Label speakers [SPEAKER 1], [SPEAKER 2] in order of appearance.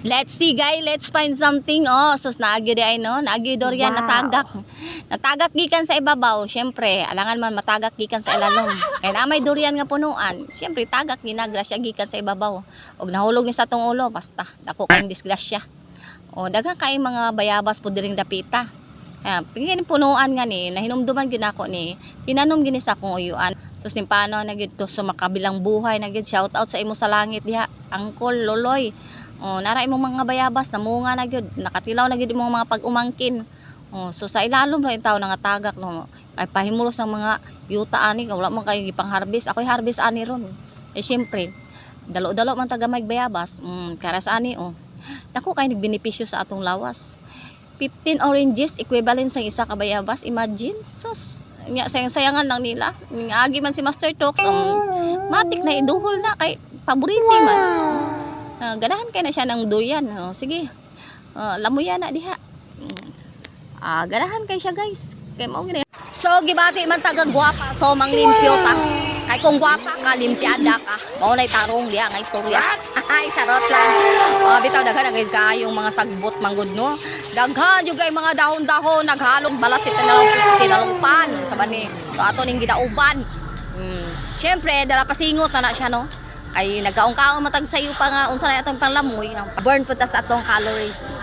[SPEAKER 1] Let's see guys, let's find something. Oh, sus naagi di ay no, naagi durian natagak. Natagak gikan sa ibabaw. Syempre, alangan man matagak gikan sa ilalom. Kaya na may durian nga punuan. Syempre tagak ginagrasya gikan sa ibabaw. Og nahulog ni sa tong ulo, basta dako kayong disgrasya. O daghang kay mga bayabas pud diring dapita. Pingin punuan nga ni, nahinumduman gyud ako ni. Tinanom gini sa akong uyuan. Sus ning paano na gyud to sa makabilang buhay na gyud, shout out sa imo sa langit diha, Angkol Loloy. Nara imong mga bayabas namunga na gyud, nakatilaw na gyud imong mga pag-umangkin. So sa ilalom ra tawo nga tagak no. Ay pahimulos ng mga yuta ani, wala man kay gipang harvest. Ako'y harvest ani ron. Syempre, dalo-dalo man taga may bayabas. Karas ani Dako kay nagbenepisyo sa atong lawas. 15 oranges equivalent sa isa ka bayabas. Imagine, sus. Sayang-sayangan lang nila. Agi man si Master Talks, matik na iduhol na kay paborito man. Ganahan kay na siya ng durian. Sige. Lamuyan na diha. Ganahan kay siya guys. Kay mao gini. So gibati man taga gwapa, so manglimpyo ta. Kay kung gwapa ka, limpiada ka. Mao nay tarong diha nga istorya. Ay sarot lang. Bitaw daghan agad kayong mga sagbot manggod no. Daghan yung kay mga dahon-dahon naghalong balat si tinalungpan sa bani. So ato ning gidauban. Syempre dala pasingot na siya no. Ay nagkaong-kaong matag sayo pa nga unsa na atong panglamoy, burn puta sa atong calories.